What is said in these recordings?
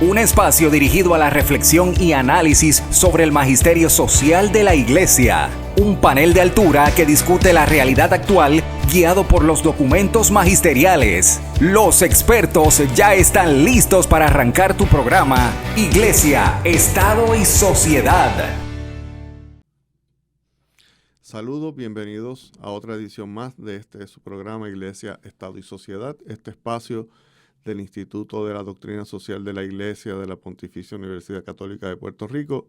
Un espacio dirigido a la reflexión y análisis sobre el magisterio social de la Iglesia. Un panel de altura que discute la realidad actual guiado por los documentos magisteriales. Los expertos ya están listos para arrancar tu programa Iglesia, Estado y Sociedad. Saludos, bienvenidos a otra edición más de su programa Iglesia, Estado y Sociedad, este espacio del Instituto de la Doctrina Social de la Iglesia de la Pontificia Universidad Católica de Puerto Rico,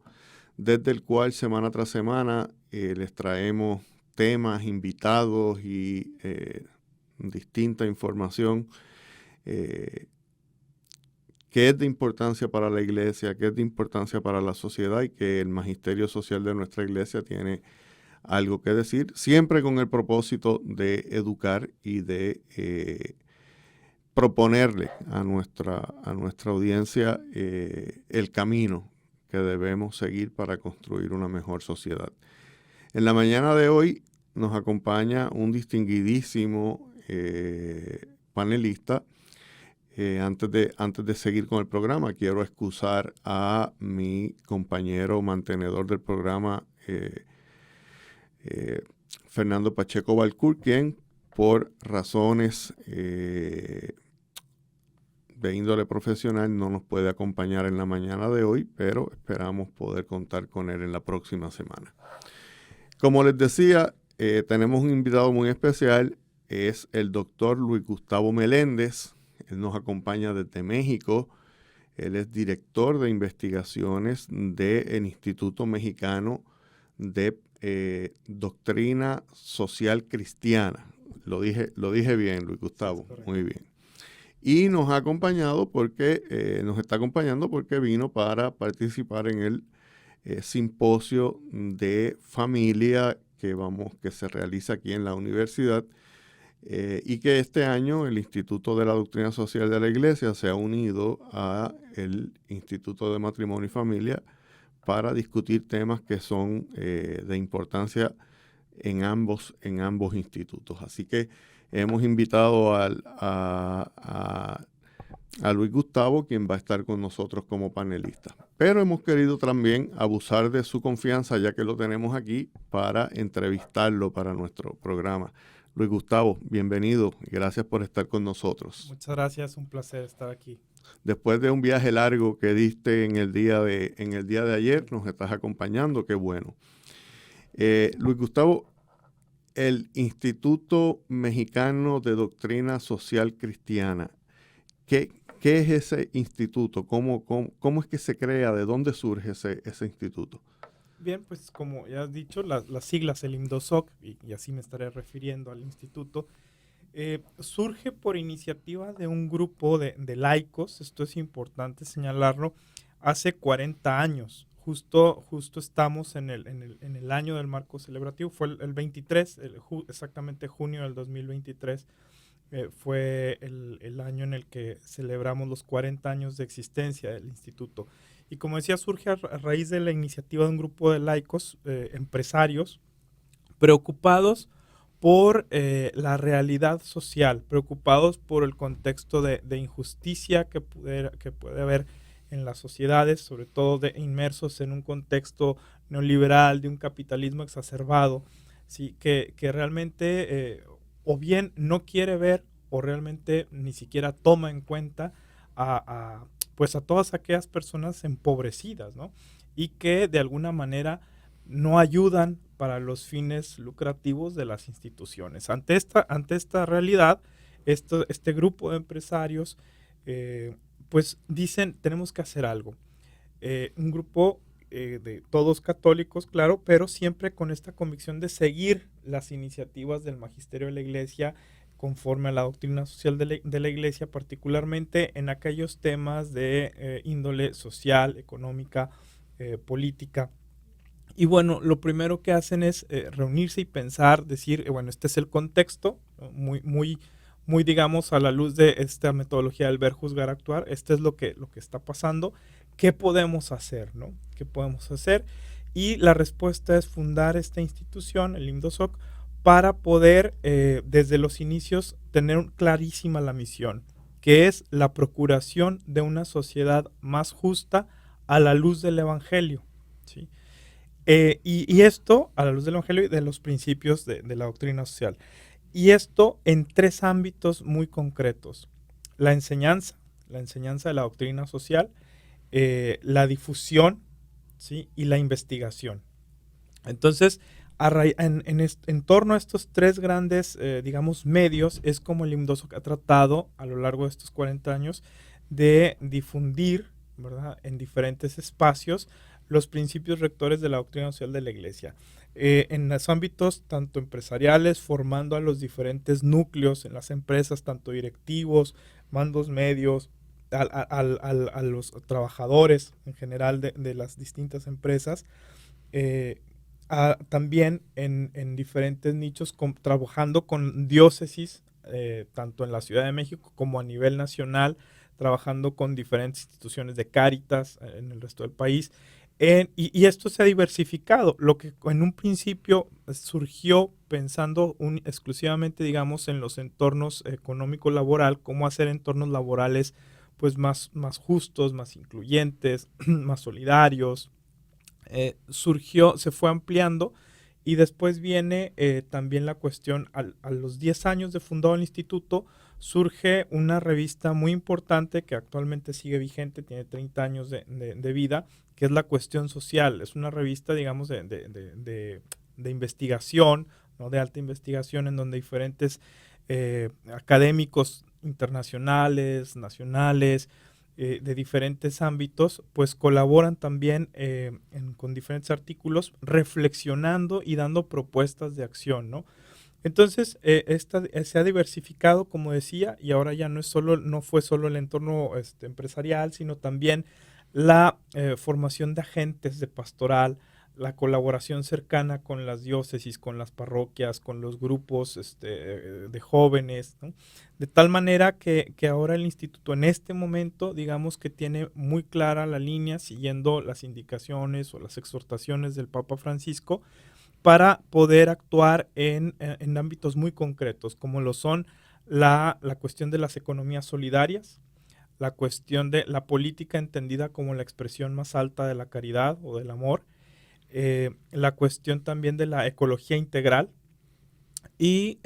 desde el cual semana tras semana les traemos temas, invitados y distinta información que es de importancia para la Iglesia, que es de importancia para la sociedad y que el magisterio social de nuestra Iglesia tiene algo que decir, siempre con el propósito de educar y de proponerle a nuestra audiencia el camino que debemos seguir para construir una mejor sociedad. En la mañana de hoy nos acompaña un distinguidísimo panelista. Antes de seguir con el programa, quiero excusar a mi compañero mantenedor del programa, Fernando Pacheco Balcour, quien por razones de índole profesional no nos puede acompañar en la mañana de hoy, pero esperamos poder contar con él en la próxima semana. Como les decía, tenemos un invitado muy especial, es el doctor Luis Gustavo Meléndez. Él nos acompaña desde México. Él es director de investigaciones del Instituto Mexicano de Doctrina Social Cristiana. Lo dije bien, Luis Gustavo, muy bien. Y nos está acompañando porque vino para participar en el simposio de familia que se realiza aquí en la universidad y que este año el Instituto de la Doctrina Social de la Iglesia se ha unido a el Instituto de Matrimonio y Familia para discutir temas que son de importancia en ambos institutos. Así que hemos invitado a Luis Gustavo, quien va a estar con nosotros como panelista. Pero hemos querido también abusar de su confianza, ya que lo tenemos aquí, para entrevistarlo para nuestro programa. Luis Gustavo, bienvenido y gracias por estar con nosotros. Muchas gracias, un placer estar aquí. Después de un viaje largo que diste en el día de ayer, nos estás acompañando, qué bueno. Luis Gustavo, el Instituto Mexicano de Doctrina Social Cristiana, ¿qué es ese instituto? ¿Cómo es que se crea? ¿De dónde surge ese instituto? Bien, pues como ya has dicho, las siglas, el IMDOSOC, y así me estaré refiriendo al instituto, surge por iniciativa de un grupo de laicos. Esto es importante señalarlo, hace 40 años. Justo estamos en el año del marco celebrativo, fue el 23, exactamente junio del 2023, fue el año en el que celebramos los 40 años de existencia del instituto. Y como decía, surge a raíz de la iniciativa de un grupo de laicos, empresarios, preocupados por la realidad social, preocupados por el contexto de injusticia que puede haber en las sociedades, sobre todo inmersos en un contexto neoliberal, de un capitalismo exacerbado, ¿sí? que realmente o bien no quiere ver o realmente ni siquiera toma en cuenta a todas aquellas personas empobrecidas, ¿no? Y que de alguna manera no ayudan para los fines lucrativos de las instituciones. Ante esta realidad, este grupo de empresarios pues dicen, tenemos que hacer algo. Un grupo de todos católicos, claro, pero siempre con esta convicción de seguir las iniciativas del magisterio de la Iglesia conforme a la doctrina social de la Iglesia, particularmente en aquellos temas de índole social, económica, política. Y bueno, lo primero que hacen es reunirse y pensar, decir, bueno, este es el contexto, muy digamos a la luz de esta metodología del ver, juzgar, actuar. Este es lo que está pasando. ¿Qué podemos hacer, no? ¿Qué podemos hacer? Y la respuesta es fundar esta institución, el IMDOSOC, para poder desde los inicios tener clarísima la misión. que es la procuración de una sociedad más justa a la luz del Evangelio, ¿sí? Y esto a la luz del Evangelio y de los principios de la doctrina social. Y esto en tres ámbitos muy concretos. La enseñanza de la doctrina social, la difusión, ¿sí? Y la investigación. Entonces, en torno a estos tres grandes, digamos, medios, es como el IMDOSOC ha tratado a lo largo de estos 40 años de difundir, ¿verdad?, en diferentes espacios los principios rectores de la doctrina social de la Iglesia. En los ámbitos tanto empresariales, formando a los diferentes núcleos en las empresas, tanto directivos, mandos medios, a los trabajadores en general de las distintas empresas, también en diferentes nichos, trabajando con diócesis, tanto en la Ciudad de México como a nivel nacional, trabajando con diferentes instituciones de Cáritas en el resto del país. Y esto se ha diversificado. Lo que en un principio surgió pensando exclusivamente, digamos, en los entornos económico-laboral, cómo hacer entornos laborales pues más justos, más incluyentes, más solidarios. Se fue ampliando, y después viene también la cuestión, a los 10 años de fundado el instituto, surge una revista muy importante que actualmente sigue vigente, tiene 30 años de vida, que es La Cuestión Social. Es una revista, digamos, de investigación, ¿no?, de alta investigación, en donde diferentes académicos internacionales, nacionales, de diferentes ámbitos, pues colaboran también con diferentes artículos, reflexionando y dando propuestas de acción, ¿no? Entonces, se ha diversificado, como decía, y ahora ya no fue solo el entorno empresarial, sino también la formación de agentes de pastoral, la colaboración cercana con las diócesis, con las parroquias, con los grupos de jóvenes, ¿no? De tal manera que ahora el instituto en este momento, digamos que tiene muy clara la línea, siguiendo las indicaciones o las exhortaciones del Papa Francisco, para poder actuar en ámbitos muy concretos, como lo son la cuestión de las economías solidarias, la cuestión de la política entendida como la expresión más alta de la caridad o del amor, la cuestión también de la ecología integral y,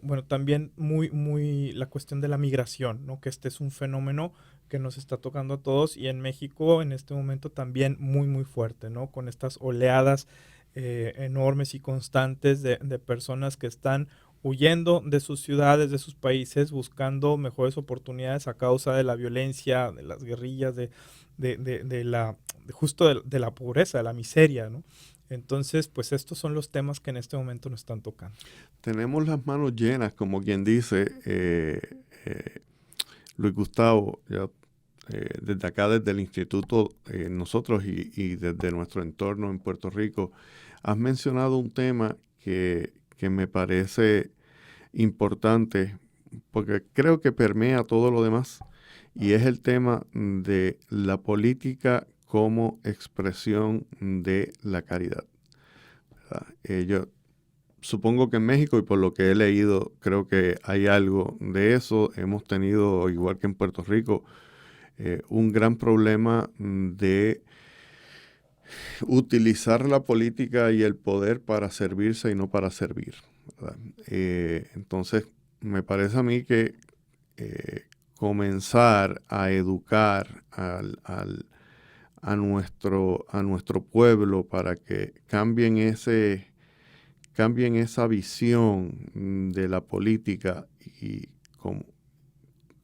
bueno, también muy la cuestión de la migración, ¿no?, que este es un fenómeno que nos está tocando a todos, y en México en este momento también muy fuerte, ¿no?, con estas oleadas enormes y constantes de personas que están huyendo de sus ciudades, de sus países, buscando mejores oportunidades a causa de la violencia, de las guerrillas, justo de la pobreza, de la miseria, ¿no? Entonces, pues estos son los temas que en este momento nos están tocando. Tenemos las manos llenas, como quien dice, Luis Gustavo, ya, desde acá, desde el instituto, nosotros y desde nuestro entorno en Puerto Rico, has mencionado un tema que me parece importante, porque creo que permea todo lo demás, y es el tema de la política como expresión de la caridad, ¿verdad? Yo supongo que en México, y por lo que he leído, creo que hay algo de eso. Hemos tenido, igual que en Puerto Rico, un gran problema de utilizar la política y el poder para servirse y no para servir, ¿verdad? Entonces, me parece a mí que comenzar a educar a nuestro pueblo para que cambien esa visión de la política y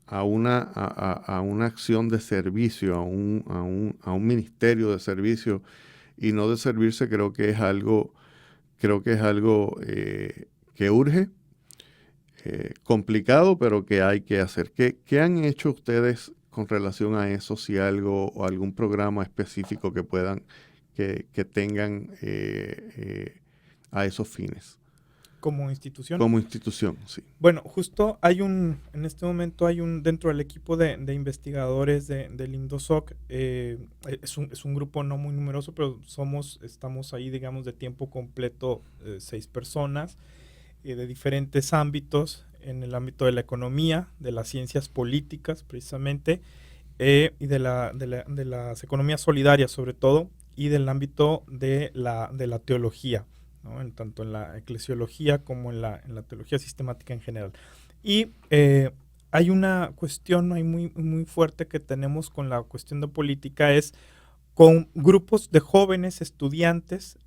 a una acción de servicio, a un ministerio de servicio y no de servirse, creo que es algo que urge, complicado, pero que hay que hacer. ¿Qué han hecho ustedes con relación a eso? Si algo o algún programa específico que tengan a esos fines. ¿Como institución? Como institución, sí. Bueno, justo en este momento dentro del equipo de investigadores del IMDOSOC, es un grupo no muy numeroso, pero estamos ahí, digamos, de tiempo completo, 6 personas, de diferentes ámbitos. en el ámbito de la economía, de las ciencias políticas precisamente, y de las economías solidarias sobre todo, y del ámbito de la teología, ¿no? Tanto en la eclesiología como en la teología sistemática en general. Y hay una cuestión ahí muy, muy fuerte que tenemos con la cuestión de política, es con grupos de jóvenes estudiantes,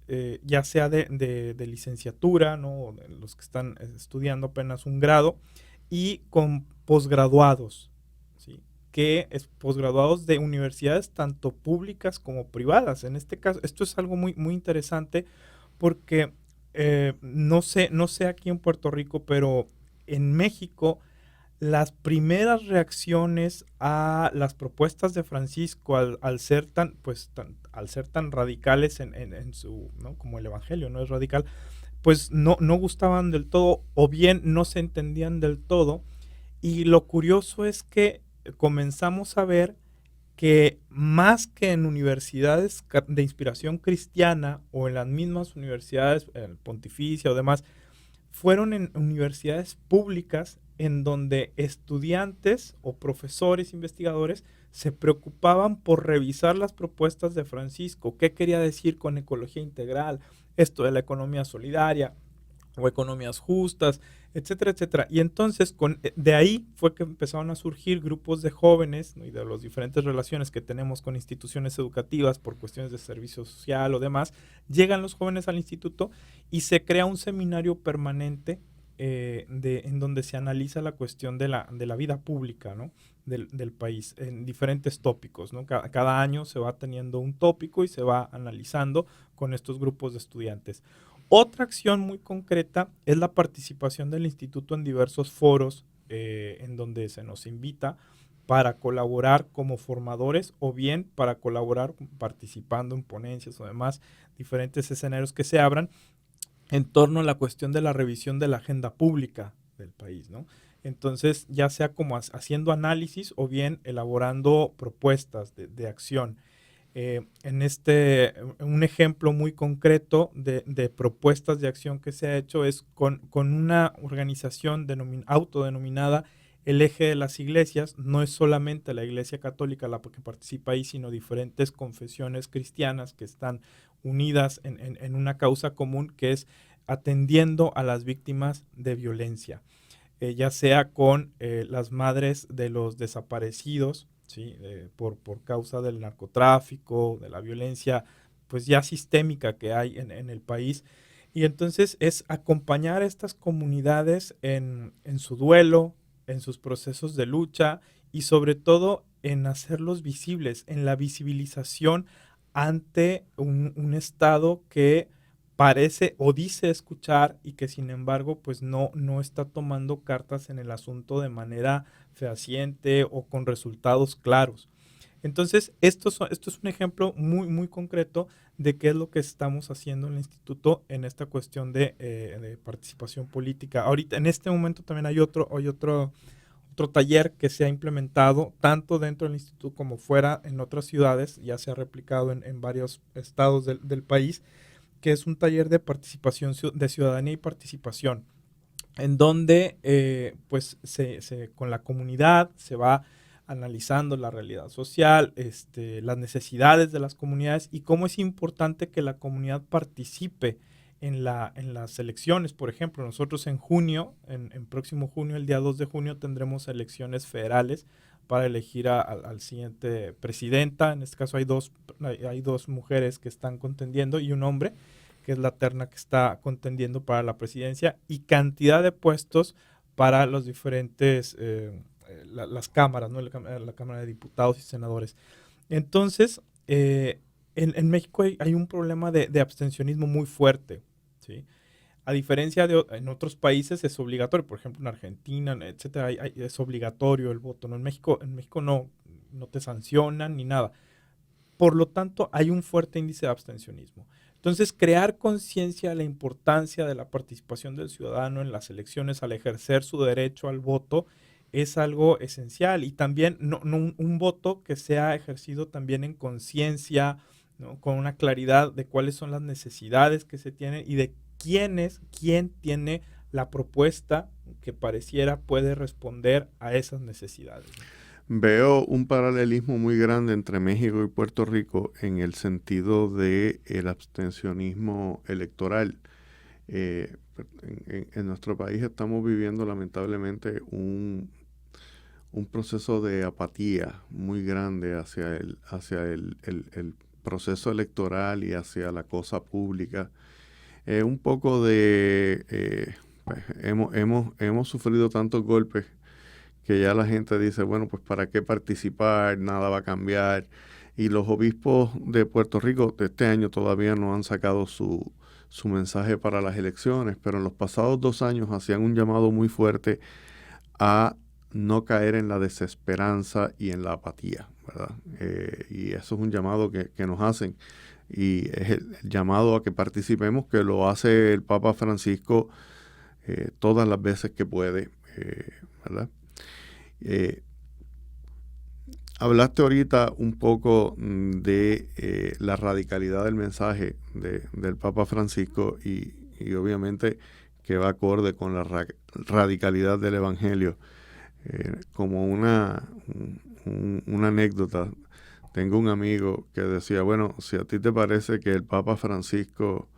ya sea de licenciatura, ¿no? De los que están estudiando apenas un grado, y con posgraduados, ¿sí? Que es posgraduados de universidades tanto públicas como privadas. En este caso, esto es algo muy, muy interesante porque no sé aquí en Puerto Rico, pero en México las primeras reacciones a las propuestas de Francisco al ser tan, pues, al ser tan radicales en su, ¿no? Como el evangelio no es radical, pues no gustaban del todo, o bien no se entendían del todo. Y lo curioso es que comenzamos a ver que más que en universidades de inspiración cristiana o en las mismas universidades, el pontificia o demás, fueron en universidades públicas en donde estudiantes o profesores investigadores se preocupaban por revisar las propuestas de Francisco, qué quería decir con ecología integral, esto de la economía solidaria o economías justas, etcétera, etcétera. Y entonces de ahí fue que empezaron a surgir grupos de jóvenes, ¿no? Y de las diferentes relaciones que tenemos con instituciones educativas por cuestiones de servicio social o demás, llegan los jóvenes al instituto y se crea un seminario permanente en donde se analiza la cuestión de la vida pública, ¿no? del país en diferentes tópicos, ¿no? Cada año se va teniendo un tópico y se va analizando con estos grupos de estudiantes. Otra acción muy concreta es la participación del instituto en diversos foros en donde se nos invita para colaborar como formadores o bien para colaborar participando en ponencias o demás, diferentes escenarios que se abran en torno a la cuestión de la revisión de la agenda pública del país, ¿no? Entonces, ya sea como haciendo análisis o bien elaborando propuestas de acción. Un ejemplo muy concreto de propuestas de acción que se ha hecho es con una organización autodenominada el Eje de las Iglesias. No es solamente la Iglesia Católica la que participa ahí, sino diferentes confesiones cristianas que están unidas en una causa común, que es atendiendo a las víctimas de violencia, ya sea con las madres de los desaparecidos, ¿sí? Por causa del narcotráfico, de la violencia pues ya sistémica que hay en el país. Y entonces es acompañar a estas comunidades en su duelo, en sus procesos de lucha y sobre todo en hacerlos visibles, en la visibilización ante un Estado que parece o dice escuchar y que sin embargo pues no está tomando cartas en el asunto de manera fehaciente o con resultados claros. Entonces, esto es un ejemplo muy, muy concreto de qué es lo que estamos haciendo en el instituto en esta cuestión de participación política. Ahorita, en este momento también hay otro taller que se ha implementado tanto dentro del instituto como fuera en otras ciudades, ya se ha replicado en varios estados del país, que es un taller de participación, de ciudadanía y participación, en donde pues con la comunidad se va analizando la realidad social, las necesidades de las comunidades y cómo es importante que la comunidad participe en las elecciones. Por ejemplo, nosotros en junio, en próximo junio, el día 2 de junio, tendremos elecciones federales para elegir al siguiente presidenta. En este caso hay dos mujeres que están contendiendo y un hombre, que es la terna que está contendiendo para la presidencia, y cantidad de puestos para los diferentes, las cámaras, ¿no? La Cámara de Diputados y Senadores. Entonces, en México hay un problema de abstencionismo muy fuerte, ¿sí? A diferencia en otros países es obligatorio, por ejemplo en Argentina, etcétera, es obligatorio el voto, ¿no? En México no te sancionan ni nada. Por lo tanto, hay un fuerte índice de abstencionismo. Entonces, crear conciencia de la importancia de la participación del ciudadano en las elecciones al ejercer su derecho al voto es algo esencial. Y también un voto que sea ejercido también en conciencia, ¿no? Con una claridad de cuáles son las necesidades que se tienen y de quién tiene la propuesta que pareciera puede responder a esas necesidades. Veo un paralelismo muy grande entre México y Puerto Rico en el sentido de el abstencionismo electoral. En nuestro país estamos viviendo lamentablemente un proceso de apatía muy grande hacia el proceso electoral y hacia la cosa pública. Un poco de... hemos sufrido tantos golpes que ya la gente dice, bueno, pues ¿para qué participar? Nada va a cambiar. Y los obispos de Puerto Rico de este año todavía no han sacado su mensaje para las elecciones, pero en los pasados 2 años hacían un llamado muy fuerte a no caer en la desesperanza y en la apatía, ¿verdad? Y eso es un llamado que nos hacen. Y es el llamado a que participemos, que lo hace el Papa Francisco todas las veces que puede, ¿verdad? Hablaste ahorita un poco de la radicalidad del mensaje del Papa Francisco y obviamente que va acorde con la radicalidad del Evangelio. Como una anécdota, tengo un amigo que decía, bueno, si a ti te parece que el Papa Francisco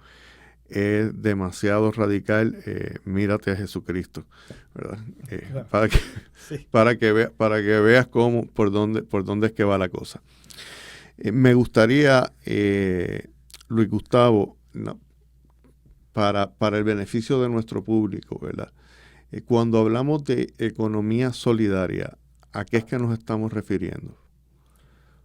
es demasiado radical, mírate a Jesucristo, ¿verdad? Claro. Sí. para que veas por dónde es que va la cosa. Me gustaría, Luis Gustavo, para el beneficio de nuestro público, ¿verdad? Cuando hablamos de economía solidaria, ¿a qué es que nos estamos refiriendo?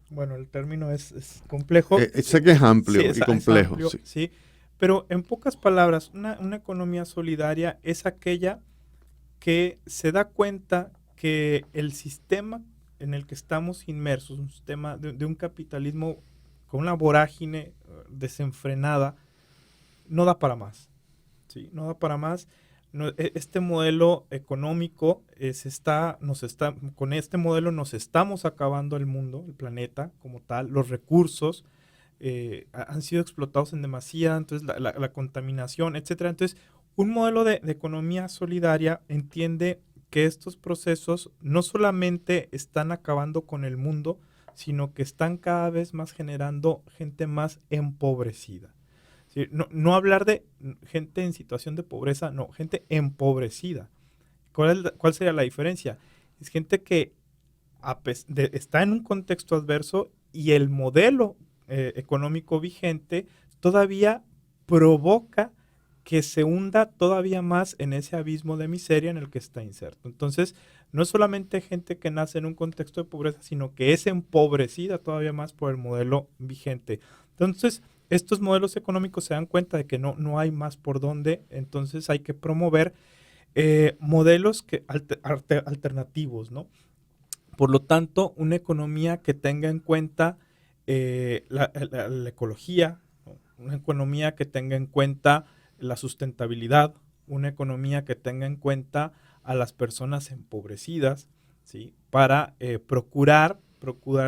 Bueno, el término es complejo. Sé que es amplio Sí, y complejo. amplio, sí. sí. Pero en pocas palabras, una economía solidaria es aquella que se da cuenta que el sistema en el que estamos inmersos, un sistema de un capitalismo con una vorágine desenfrenada, no da para más. ¿Sí? No da para más. No, este modelo económico con este modelo nos estamos acabando el mundo, el planeta como tal, los recursos han sido explotados en demasía, entonces la contaminación, etcétera. Entonces, un modelo de economía solidaria entiende que estos procesos no solamente están acabando con el mundo, sino que están cada vez más generando gente más empobrecida. ¿Sí? No hablar de gente en situación de pobreza, no, gente empobrecida. ¿Cuál sería la diferencia? Es gente que está en un contexto adverso y el modelo económico vigente todavía provoca que se hunda todavía más en ese abismo de miseria en el que está inserto. Entonces, no es solamente gente que nace en un contexto de pobreza, sino que es empobrecida todavía más por el modelo vigente. Entonces, estos modelos económicos se dan cuenta de que no hay más por dónde, entonces hay que promover modelos alternativos, ¿no? Por lo tanto, una economía que tenga en cuenta la ecología, ¿no? Una economía que tenga en cuenta la sustentabilidad, una economía que tenga en cuenta a las personas empobrecidas, ¿sí? Para procurar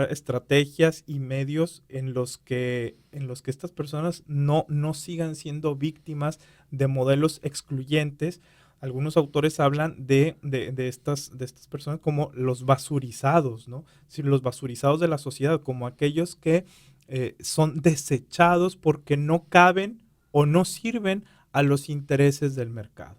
estrategias y medios en los que estas personas no sigan siendo víctimas de modelos excluyentes. Algunos autores hablan de estas personas como los basurizados, ¿no? Sí, los basurizados de la sociedad, como aquellos que son desechados porque no caben o no sirven a los intereses del mercado.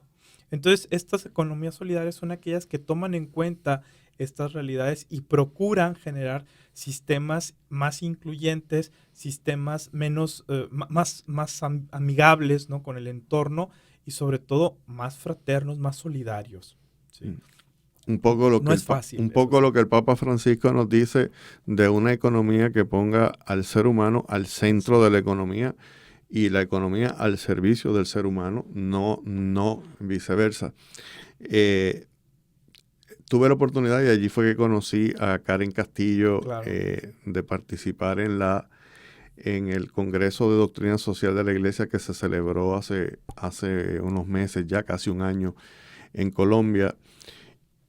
Entonces, estas economías solidarias son aquellas que toman en cuenta estas realidades y procuran generar sistemas más incluyentes, sistemas más amigables, ¿no? Con el entorno y sobre todo más fraternos, más solidarios. ¿Sí? Un poco lo que el Papa Francisco nos dice de una economía que ponga al ser humano al centro de la economía y la economía al servicio del ser humano, no viceversa. Tuve la oportunidad y allí fue que conocí a Karen Castillo, claro, de participar en el Congreso de Doctrina Social de la Iglesia que se celebró hace unos meses, ya casi un año, en Colombia.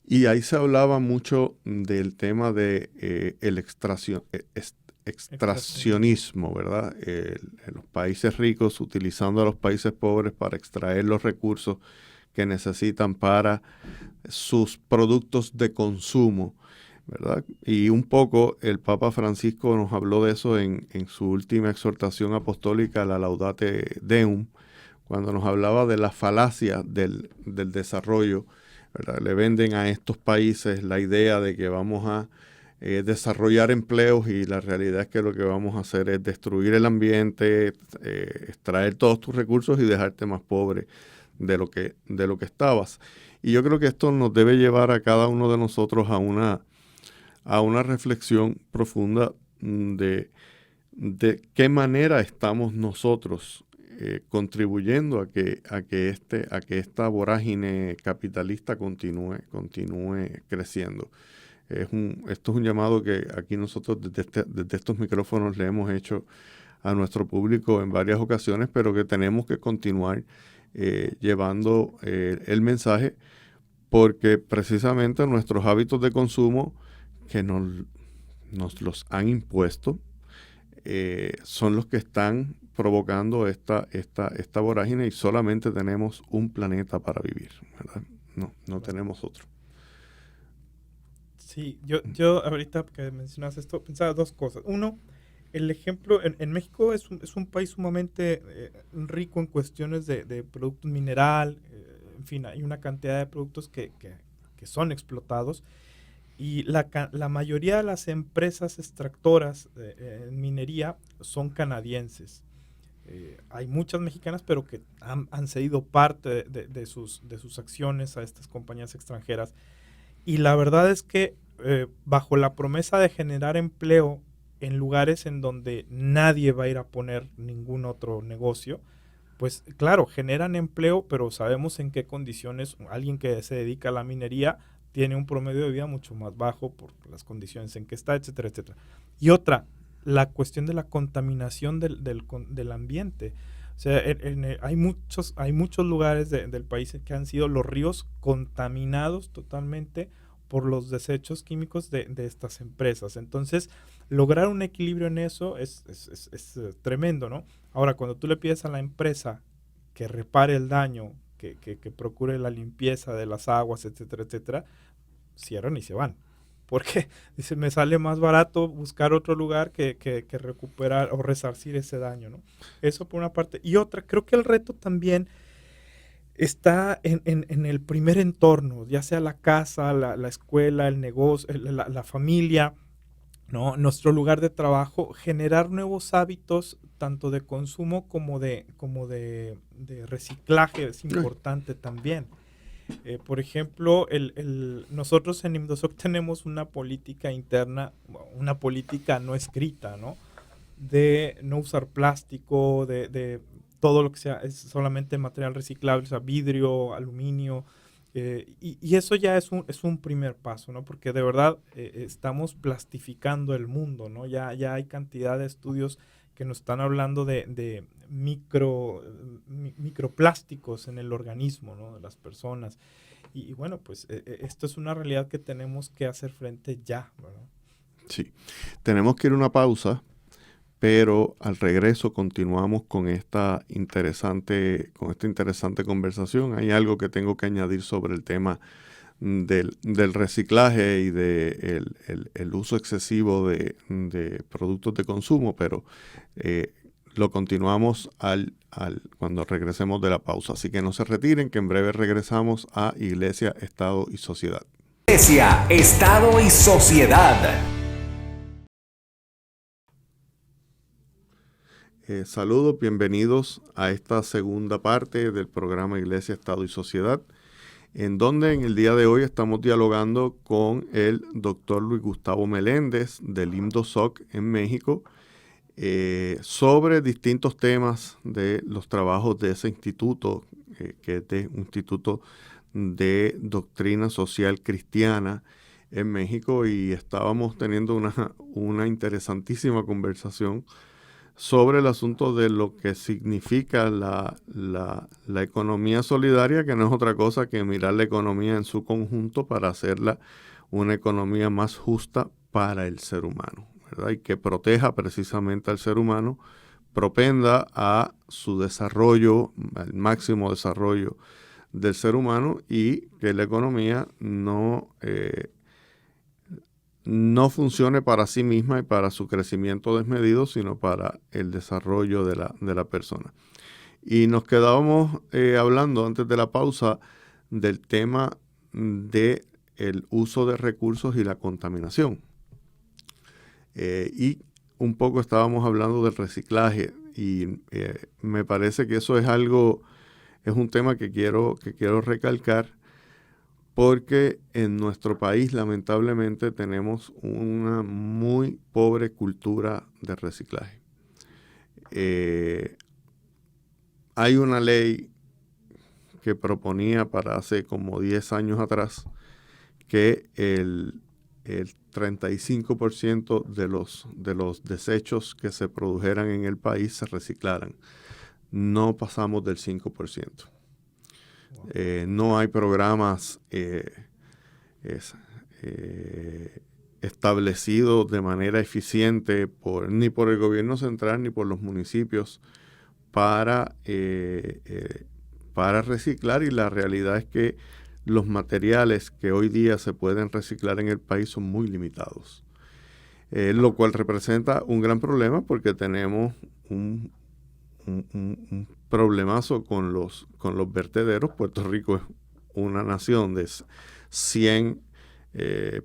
Y ahí se hablaba mucho del tema de el extraccionismo, ¿verdad? En los países ricos utilizando a los países pobres para extraer los recursos que necesitan para sus productos de consumo, ¿verdad? Y un poco el Papa Francisco nos habló de eso en su última exhortación apostólica, la Laudate Deum, cuando nos hablaba de la falacia del desarrollo, ¿verdad? Le venden a estos países la idea de que vamos a desarrollar empleos y la realidad es que lo que vamos a hacer es destruir el ambiente, extraer todos tus recursos y dejarte más pobre de lo que estabas. Y yo creo que esto nos debe llevar a cada uno de nosotros a una reflexión profunda de qué manera estamos nosotros contribuyendo a que esta vorágine capitalista continúe creciendo. Esto es un llamado que aquí nosotros desde estos micrófonos le hemos hecho a nuestro público en varias ocasiones, pero que tenemos que continuar llevando el mensaje, porque precisamente nuestros hábitos de consumo que nos los han impuesto son los que están provocando esta vorágine y solamente tenemos un planeta para vivir, ¿verdad? No tenemos otro. Sí, yo ahorita que mencionas esto, pensaba dos cosas. Uno, el ejemplo, en México es un país sumamente rico en cuestiones de productos mineral, en fin, hay una cantidad de productos que son explotados y la mayoría de las empresas extractoras en minería son canadienses. Hay muchas mexicanas, pero que han cedido parte de sus acciones a estas compañías extranjeras. Y la verdad es que bajo la promesa de generar empleo en lugares en donde nadie va a ir a poner ningún otro negocio, pues claro, generan empleo, pero sabemos en qué condiciones alguien que se dedica a la minería tiene un promedio de vida mucho más bajo por las condiciones en que está, etcétera, etcétera. Y otra, la cuestión de la contaminación del ambiente. O sea, hay muchos lugares del país que han sido los ríos contaminados totalmente por los desechos químicos de estas empresas. Entonces, lograr un equilibrio en eso es tremendo, ¿no? Ahora, cuando tú le pides a la empresa que repare el daño, que procure la limpieza de las aguas, etcétera, etcétera, cierran y se van. Porque dice, me sale más barato buscar otro lugar que recuperar o resarcir ese daño, ¿no? Eso por una parte. Y otra, creo que el reto también está en el primer entorno, ya sea la casa, la escuela, el negocio, la familia, ¿no? Nuestro lugar de trabajo, generar nuevos hábitos, tanto de consumo como de reciclaje, es importante también. Por ejemplo, nosotros en IMDOSOC tenemos una política interna, una política no escrita, ¿no? De no usar plástico, de todo lo que sea, es solamente material reciclable, o sea, vidrio, aluminio, y eso ya es un primer paso, ¿no? Porque de verdad estamos plastificando el mundo, ¿no? Ya hay cantidad de estudios que nos están hablando de microplásticos en el organismo, ¿no? De las personas. Y bueno, pues esto es una realidad que tenemos que hacer frente ya, ¿verdad? Sí, tenemos que ir a una pausa, pero al regreso continuamos con esta interesante conversación. Hay algo que tengo que añadir sobre el tema del reciclaje y el uso excesivo de productos de consumo, pero lo continuamos cuando regresemos de la pausa. Así que no se retiren, que en breve regresamos a Iglesia, Estado y Sociedad. Iglesia, Estado y Sociedad. Saludos, bienvenidos a esta segunda parte del programa Iglesia, Estado y Sociedad, en donde en el día de hoy estamos dialogando con el doctor Luis Gustavo Meléndez del IMDOSOC en México sobre distintos temas de los trabajos de ese instituto, que es un instituto de doctrina social cristiana en México, y estábamos teniendo una interesantísima conversación sobre el asunto de lo que significa la economía solidaria, que no es otra cosa que mirar la economía en su conjunto para hacerla una economía más justa para el ser humano, ¿verdad? Y que proteja precisamente al ser humano, propenda a su desarrollo, al máximo desarrollo del ser humano y que la economía no funcione para sí misma y para su crecimiento desmedido, sino para el desarrollo de la persona. Y nos quedábamos hablando antes de la pausa del tema del uso de recursos y la contaminación. Y un poco estábamos hablando del reciclaje y me parece que eso es un tema que quiero recalcar, porque en nuestro país lamentablemente tenemos una muy pobre cultura de reciclaje. Hay una ley que proponía para hace como 10 años atrás que el 35% de los desechos que se produjeran en el país se reciclaran. No pasamos del 5%. No hay programas establecidos de manera eficiente ni por el gobierno central ni por los municipios para reciclar, y la realidad es que los materiales que hoy día se pueden reciclar en el país son muy limitados, lo cual representa un gran problema porque tenemos un problemazo con los vertederos. Puerto Rico es una nación de 100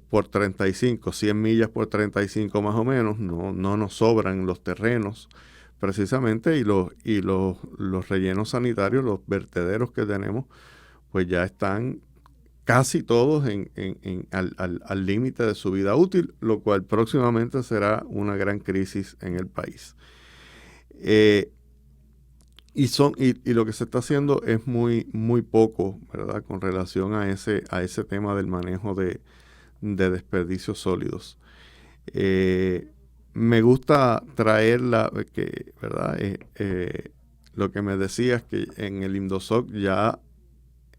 por 35, 100 millas por 35 más o menos. No nos sobran los terrenos precisamente, y los rellenos sanitarios, los vertederos que tenemos, pues ya están casi todos al límite de su vida útil, lo cual próximamente será una gran crisis en el país. Y lo que se está haciendo es muy, muy poco, ¿verdad?, con relación a ese tema del manejo de desperdicios sólidos. Me gusta traer ¿verdad? Lo que me decías, que en el INDOSOC ya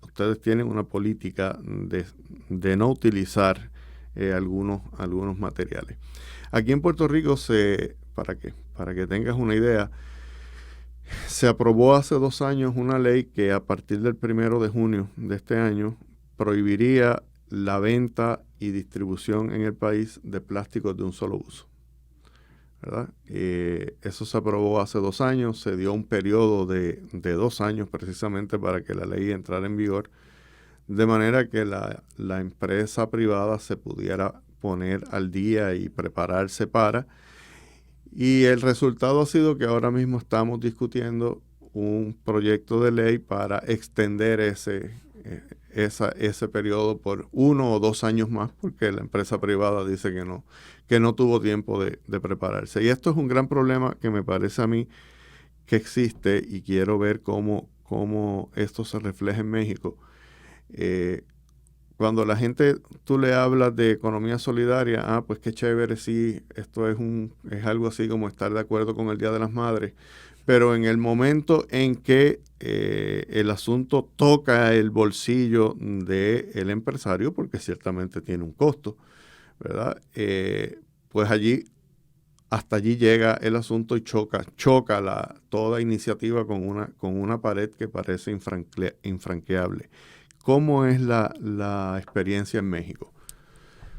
ustedes tienen una política de no utilizar algunos materiales. Aquí en Puerto Rico, para que tengas una idea, se aprobó hace 2 años una ley que a partir del 1 de junio de este año prohibiría la venta y distribución en el país de plásticos de un solo uso, ¿verdad? Eso se aprobó hace 2 años, se dio un periodo de 2 años precisamente para que la ley entrara en vigor, de manera que la empresa privada se pudiera poner al día y prepararse para. Y el resultado ha sido que ahora mismo estamos discutiendo un proyecto de ley para extender ese periodo por 1 o 2 años más, porque la empresa privada dice que no tuvo tiempo de prepararse. Y esto es un gran problema que me parece a mí que existe, y quiero ver cómo esto se refleja en México. Cuando la gente, tú le hablas de economía solidaria, pues qué chévere, sí, esto es algo así como estar de acuerdo con el Día de las Madres, pero en el momento en que el asunto toca el bolsillo del empresario, porque ciertamente tiene un costo, ¿verdad? Pues hasta allí llega el asunto y choca toda iniciativa con una pared que parece infranqueable. ¿Cómo es la experiencia en México?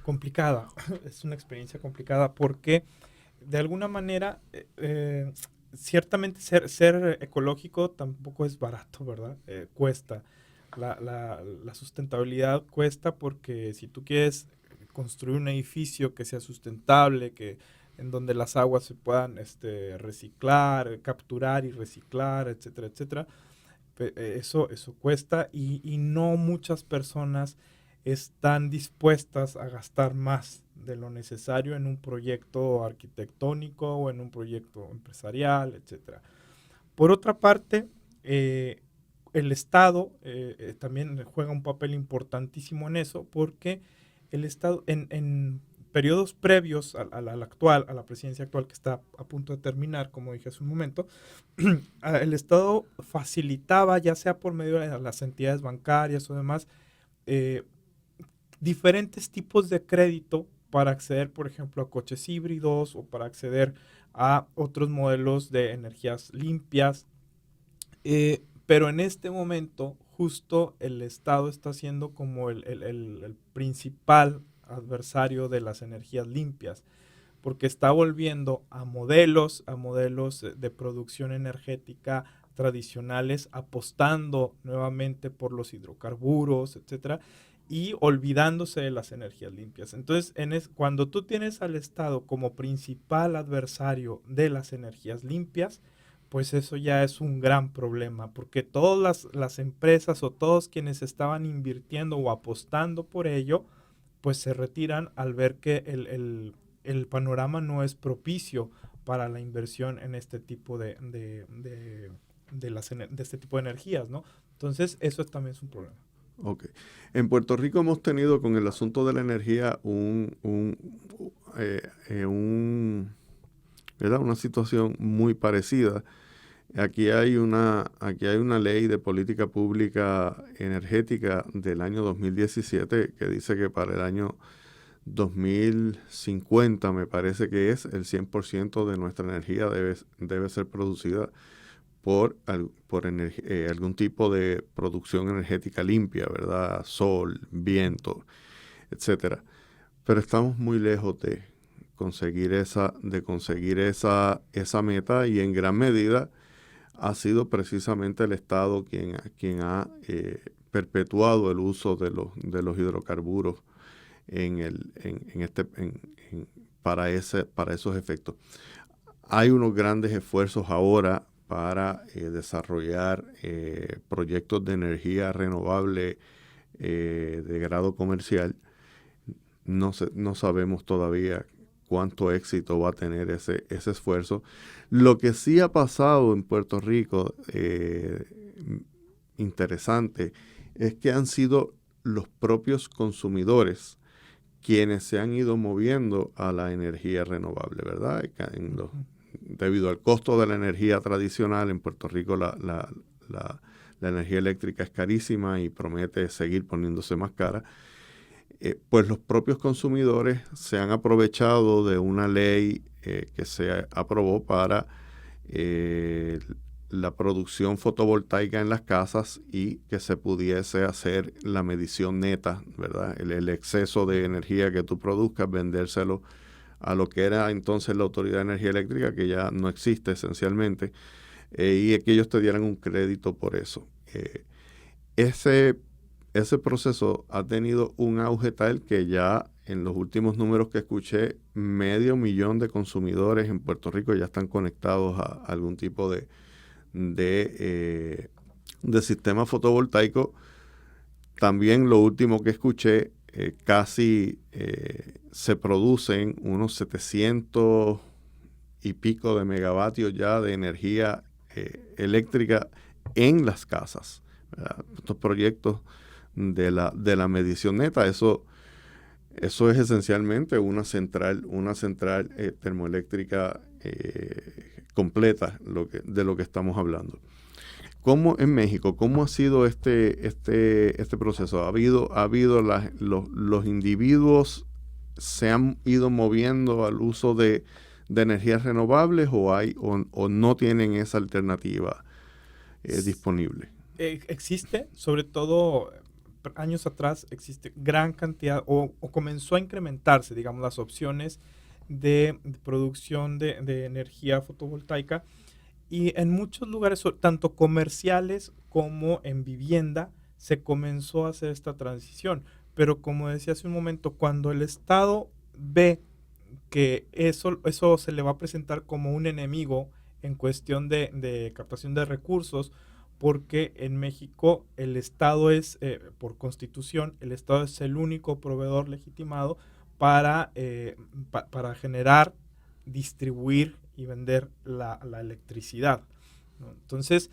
Complicada, es una experiencia complicada porque de alguna manera ciertamente ser ecológico tampoco es barato, ¿verdad? Cuesta. La sustentabilidad cuesta, porque si tú quieres construir un edificio que sea sustentable, en donde las aguas se puedan reciclar, capturar y reciclar, etcétera, etcétera, eso cuesta, y no muchas personas están dispuestas a gastar más de lo necesario en un proyecto arquitectónico o en un proyecto empresarial, etcétera. Por otra parte, el Estado también juega un papel importantísimo en eso, porque el Estado en periodos previos a la presidencia actual, que está a punto de terminar, como dije hace un momento, el Estado facilitaba, ya sea por medio de las entidades bancarias o demás, diferentes tipos de crédito para acceder, por ejemplo, a coches híbridos o para acceder a otros modelos de energías limpias. Pero en este momento, justo el Estado está siendo como el principal adversario de las energías limpias, porque está volviendo a modelos de producción energética tradicionales, apostando nuevamente por los hidrocarburos, etcétera, y olvidándose de las energías limpias. Entonces, cuando tú tienes al Estado como principal adversario de las energías limpias, pues eso ya es un gran problema, porque todas las empresas o todos quienes estaban invirtiendo o apostando por ello, pues se retiran al ver que el panorama no es propicio para la inversión en este tipo de este tipo de energías, ¿no? Entonces, eso también es un problema. Ok. En Puerto Rico hemos tenido con el asunto de la energía ¿verdad? Una situación muy parecida. Aquí hay una ley de política pública energética del año 2017 que dice que para el año 2050, me parece que es, el 100% de nuestra energía debe ser producida por algún tipo de producción energética limpia, ¿verdad? Sol, viento, etcétera. Pero estamos muy lejos de conseguir esa meta, y en gran medida ha sido precisamente el Estado quien ha perpetuado el uso de los hidrocarburos para esos efectos. Hay unos grandes esfuerzos ahora para desarrollar proyectos de energía renovable de grado comercial. No sabemos todavía cuánto éxito va a tener ese esfuerzo. Lo que sí ha pasado en Puerto Rico, interesante, es que han sido los propios consumidores quienes se han ido moviendo a la energía renovable, ¿verdad? Debido al costo de la energía tradicional, en Puerto Rico la energía eléctrica es carísima y promete seguir poniéndose más cara. Pues los propios consumidores se han aprovechado de una ley que se aprobó para la producción fotovoltaica en las casas, y que se pudiese hacer la medición neta, ¿verdad? El exceso de energía que tú produzcas, vendérselo a lo que era entonces la Autoridad de Energía Eléctrica, que ya no existe esencialmente, y que ellos te dieran un crédito por eso. Ese proceso ha tenido un auge tal que ya en los últimos números que escuché, 500,000 de consumidores en Puerto Rico ya están conectados a algún tipo de sistema fotovoltaico. También lo último que escuché, casi se producen unos 700 y pico de megavatios ya de energía eléctrica en las casas, ¿verdad? Estos proyectos de la medición neta, eso es esencialmente una central termoeléctrica completa de lo que estamos hablando. ¿Cómo en México, cómo ha sido este proceso? ¿Ha habido los individuos se han ido moviendo al uso de energías renovables, o no tienen esa alternativa disponible? Existe, sobre todo años atrás, existe gran cantidad o comenzó a incrementarse, digamos, las opciones de producción de energía fotovoltaica, y en muchos lugares, tanto comerciales como en vivienda, se comenzó a hacer esta transición. Pero como decía hace un momento, cuando el Estado ve que eso se le va a presentar como un enemigo en cuestión de captación de recursos, porque en México el Estado es, por constitución, el Estado es el único proveedor legitimado para generar, distribuir y vender la electricidad, ¿no? Entonces,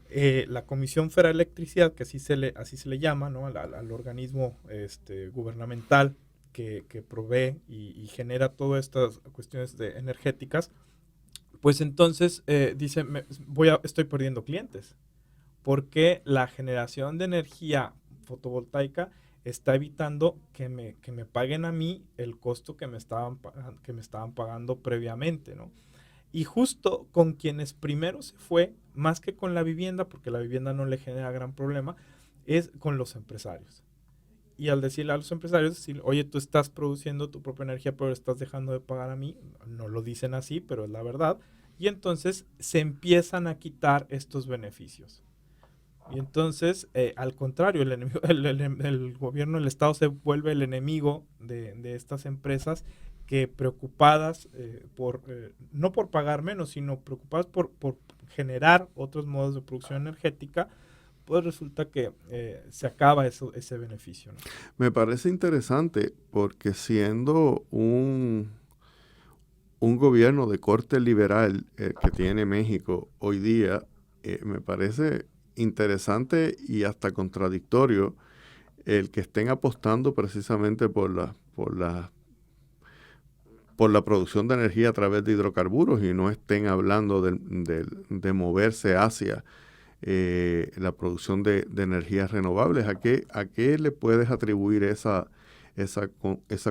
la Comisión Federal de Electricidad, que así se le llama, ¿no? al organismo gubernamental que provee y genera todas estas cuestiones energéticas, pues entonces dice, estoy perdiendo clientes, porque la generación de energía fotovoltaica está evitando que me paguen a mí el costo que me estaban pagando previamente, ¿no? Y justo con quienes primero se fue más que con la vivienda, porque la vivienda no le genera gran problema, es con los empresarios. Y al decirle a los empresarios, oye, tú estás produciendo tu propia energía, pero estás dejando de pagar a mí, no lo dicen así, pero es la verdad, y entonces se empiezan a quitar estos beneficios. Y entonces, al contrario, el gobierno, el Estado se vuelve el enemigo de estas empresas que preocupadas no por pagar menos, sino preocupadas por generar otros modos de producción energética, pues resulta que se acaba ese beneficio, ¿no? Me parece interesante porque siendo un gobierno de corte liberal que tiene México hoy día, me parece interesante y hasta contradictorio el que estén apostando precisamente por la producción de energía a través de hidrocarburos y no estén hablando de moverse hacia la producción de energías renovables. ¿A qué le puedes atribuir esa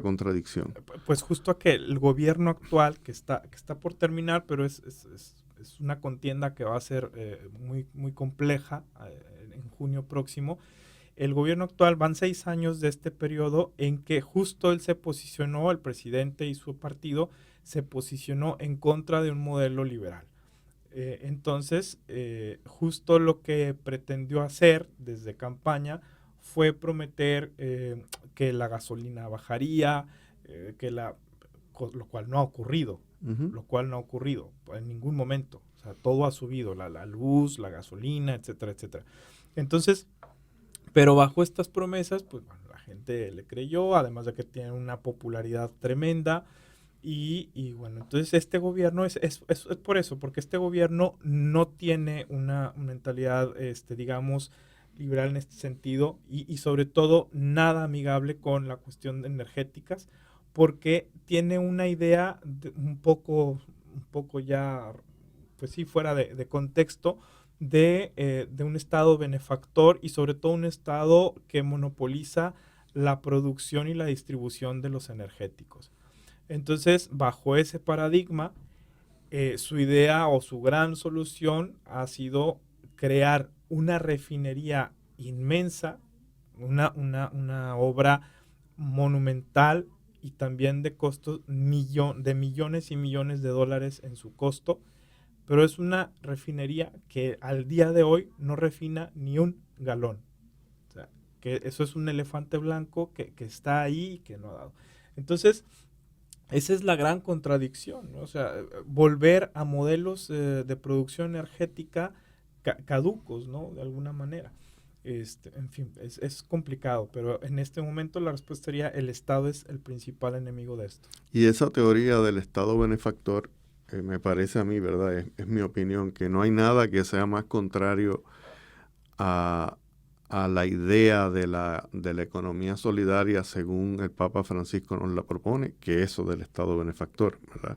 contradicción? Pues justo a que el gobierno actual, que está por terminar, pero es una contienda que va a ser muy, muy compleja en junio próximo. El gobierno actual, van 6 años de este periodo en que justo él se posicionó, el presidente y su partido, se posicionó en contra de un modelo liberal. Entonces, justo lo que pretendió hacer desde campaña fue prometer que la gasolina bajaría, lo cual no ha ocurrido. Lo cual no ha ocurrido en ningún momento. O sea, todo ha subido, la luz, la gasolina, etcétera, etcétera. Entonces, pero bajo estas promesas, pues bueno, la gente le creyó, además de que tiene una popularidad tremenda. Y bueno, entonces este gobierno es por eso, porque este gobierno no tiene una mentalidad, digamos, liberal en este sentido y sobre todo nada amigable con la cuestión de energéticas, porque tiene una idea un poco ya, pues sí, fuera de contexto, de un Estado benefactor y sobre todo un Estado que monopoliza la producción y la distribución de los energéticos. Entonces, bajo ese paradigma, su idea o su gran solución ha sido crear una refinería inmensa, una obra monumental y también de costos de millones y millones de dólares en su costo, pero es una refinería que al día de hoy no refina ni un galón. O sea, que eso es un elefante blanco que está ahí y que no ha dado. Entonces, esa es la gran contradicción, ¿no? O sea, volver a modelos de producción energética caducos, ¿no? De alguna manera. En fin, es complicado, pero en este momento la respuesta sería el Estado es el principal enemigo de esto. Y esa teoría del Estado benefactor, me parece a mí, ¿verdad? Es mi opinión, que no hay nada que sea más contrario a la idea de la economía solidaria según el Papa Francisco nos la propone, que eso del Estado benefactor, ¿verdad?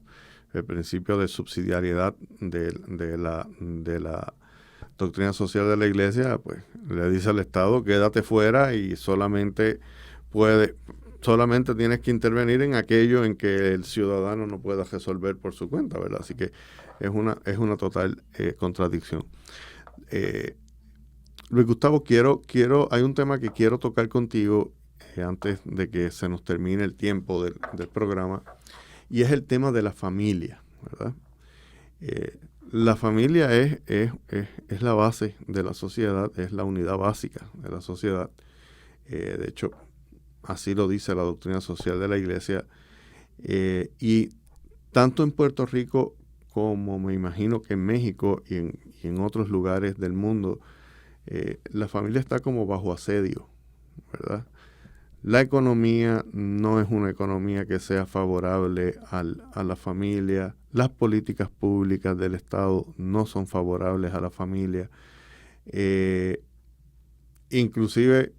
El principio de subsidiariedad de la doctrina social de la Iglesia, pues le dice al Estado, quédate fuera y solamente tienes que intervenir en aquello en que el ciudadano no pueda resolver por su cuenta, ¿verdad? Así que es una total contradicción. Luis Gustavo, hay un tema que quiero tocar contigo antes de que se nos termine el tiempo del programa, y es el tema de la familia, ¿verdad? La familia es la base de la sociedad, es la unidad básica de la sociedad. De hecho, así lo dice la doctrina social de la Iglesia. Y tanto en Puerto Rico como me imagino que en México y en otros lugares del mundo, la familia está como bajo asedio, ¿verdad? La economía no es una economía que sea favorable a la familia. Las políticas públicas del Estado no son favorables a la familia. Inclusive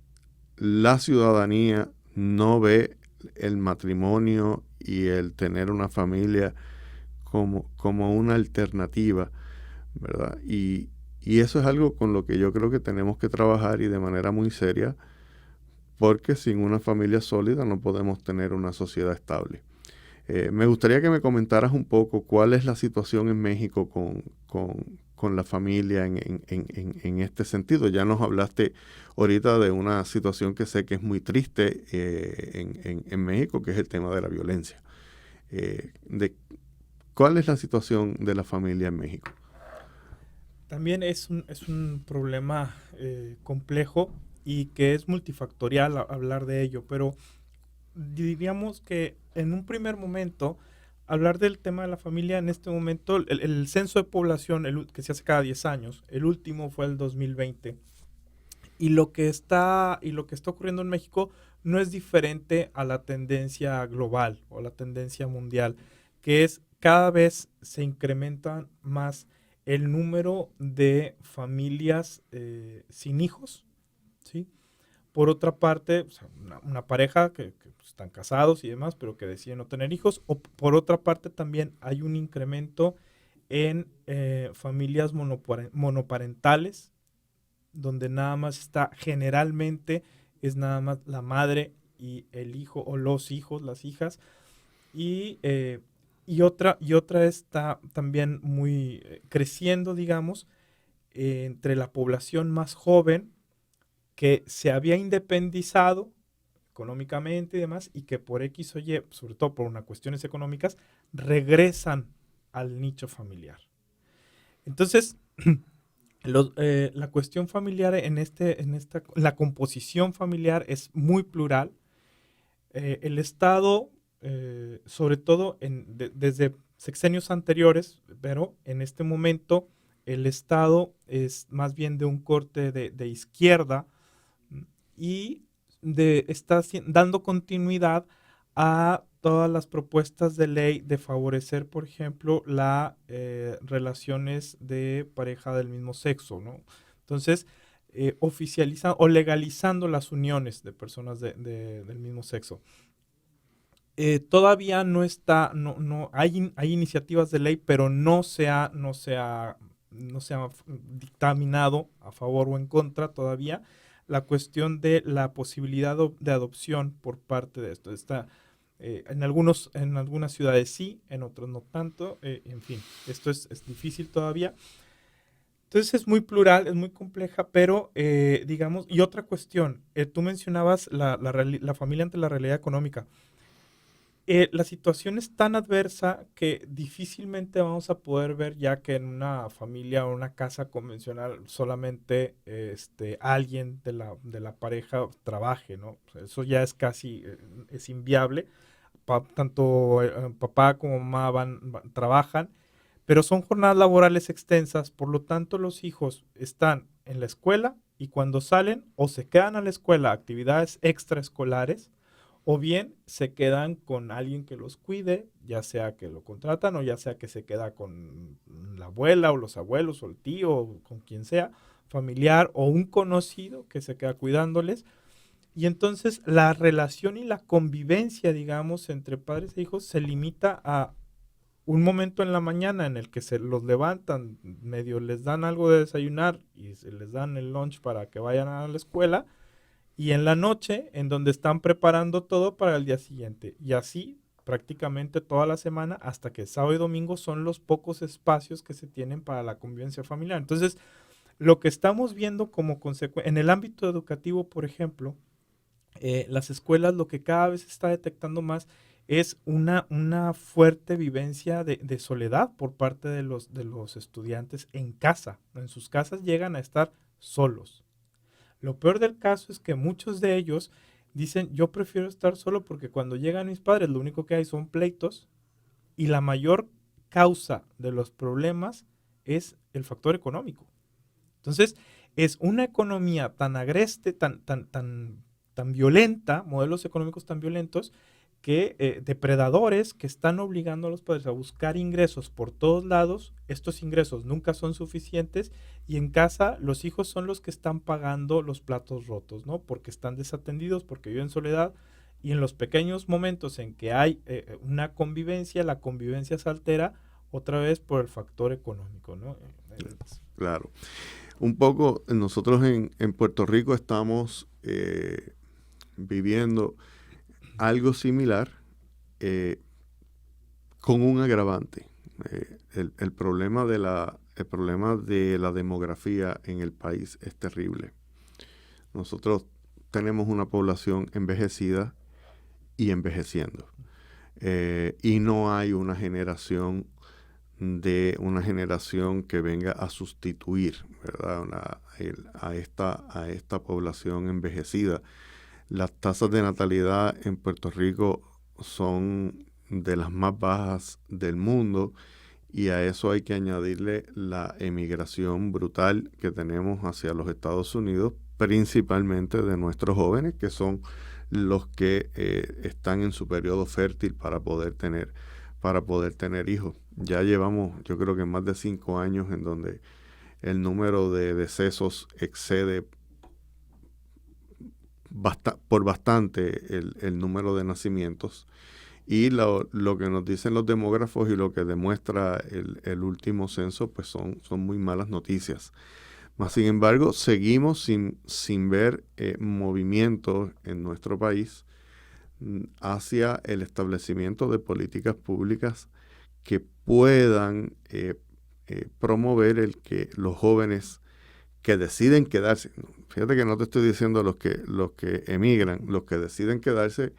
la ciudadanía no ve el matrimonio y el tener una familia como una alternativa, ¿verdad? Y eso es algo con lo que yo creo que tenemos que trabajar y de manera muy seria, porque sin una familia sólida no podemos tener una sociedad estable. Me gustaría que me comentaras un poco cuál es la situación en México con la familia en este sentido? Ya nos hablaste ahorita de una situación que sé que es muy triste en México, que es el tema de la violencia. ¿Cuál es la situación de la familia en México? También es un problema complejo y que es multifactorial hablar de ello, pero diríamos que en un primer momento, hablar del tema de la familia en este momento, el censo de población que se hace cada 10 años, el último fue el 2020, y lo que está ocurriendo en México no es diferente a la tendencia global o la tendencia mundial, que es cada vez se incrementa más el número de familias sin hijos, ¿sí? Por otra parte, o sea, una pareja que están casados y demás, pero que deciden no tener hijos. O por otra parte también hay un incremento en familias monoparentales, donde nada más está, generalmente es nada más la madre y el hijo, o los hijos, las hijas. Y otra está también muy creciendo, digamos, entre la población más joven, que se había independizado económicamente y demás, y que por X o Y, sobre todo por unas cuestiones económicas, regresan al nicho familiar. Entonces, la cuestión familiar la composición familiar es muy plural. El Estado, sobre todo desde sexenios anteriores, pero en este momento el Estado es más bien de un corte de izquierda, y está dando continuidad a todas las propuestas de ley de favorecer, por ejemplo, las relaciones de pareja del mismo sexo, ¿no? Entonces, oficializando o legalizando las uniones de personas del mismo sexo. Todavía no está, hay iniciativas de ley, pero no se ha dictaminado a favor o en contra todavía la cuestión de la posibilidad de adopción por parte de esto. En algunas ciudades sí, en otras no tanto. En fin, esto es difícil todavía. Entonces es muy plural, es muy compleja, pero digamos, y otra cuestión, tú mencionabas la familia ante la realidad económica. La situación es tan adversa que difícilmente vamos a poder ver ya que en una familia o una casa convencional solamente alguien de la pareja trabaje, ¿no? O sea, eso ya es casi, es inviable. Tanto papá como mamá trabajan, pero son jornadas laborales extensas, por lo tanto los hijos están en la escuela y cuando salen o se quedan a la escuela actividades extraescolares, o bien se quedan con alguien que los cuide, ya sea que lo contratan o ya sea que se queda con la abuela o los abuelos o el tío o con quien sea, familiar o un conocido que se queda cuidándoles. Y entonces la relación y la convivencia, digamos, entre padres e hijos se limita a un momento en la mañana en el que se los levantan, medio les dan algo de desayunar y se les dan el lunch para que vayan a la escuela, y en la noche, en donde están preparando todo para el día siguiente. Y así prácticamente toda la semana, hasta que sábado y domingo son los pocos espacios que se tienen para la convivencia familiar. Entonces, lo que estamos viendo como consecuencia, en el ámbito educativo, por ejemplo, las escuelas lo que cada vez se está detectando más es una fuerte vivencia de soledad por parte de los estudiantes en casa. En sus casas llegan a estar solos. Lo peor del caso es que muchos de ellos dicen, yo prefiero estar solo porque cuando llegan mis padres lo único que hay son pleitos, y la mayor causa de los problemas es el factor económico. Entonces, es una economía tan agreste, tan violenta, modelos económicos tan violentos, que depredadores que están obligando a los padres a buscar ingresos por todos lados. Estos ingresos nunca son suficientes y en casa los hijos son los que están pagando los platos rotos, ¿no? Porque están desatendidos, porque viven en soledad, y en los pequeños momentos en que hay una convivencia, la convivencia se altera otra vez por el factor económico, ¿no? Claro. Un poco nosotros en Puerto Rico estamos viviendo algo similar con un agravante. El problema de la demografía en el país es terrible. Nosotros tenemos una población envejecida y envejeciendo. Y no hay una generación que venga a sustituir, ¿verdad? a esta población envejecida. Las tasas de natalidad en Puerto Rico son de las más bajas del mundo, y a eso hay que añadirle la emigración brutal que tenemos hacia los Estados Unidos, principalmente de nuestros jóvenes, que son los que están en su periodo fértil para poder tener hijos. Ya llevamos, yo creo que más de 5 años en donde el número de decesos excede por bastante el número de nacimientos. Y lo que nos dicen los demógrafos y lo que demuestra el último censo, pues son muy malas noticias. Mas, sin embargo, seguimos sin ver movimientos en nuestro país hacia el establecimiento de políticas públicas que puedan promover el que los jóvenes que deciden quedarse, fíjate que no te estoy diciendo los que emigran, los que deciden quedarse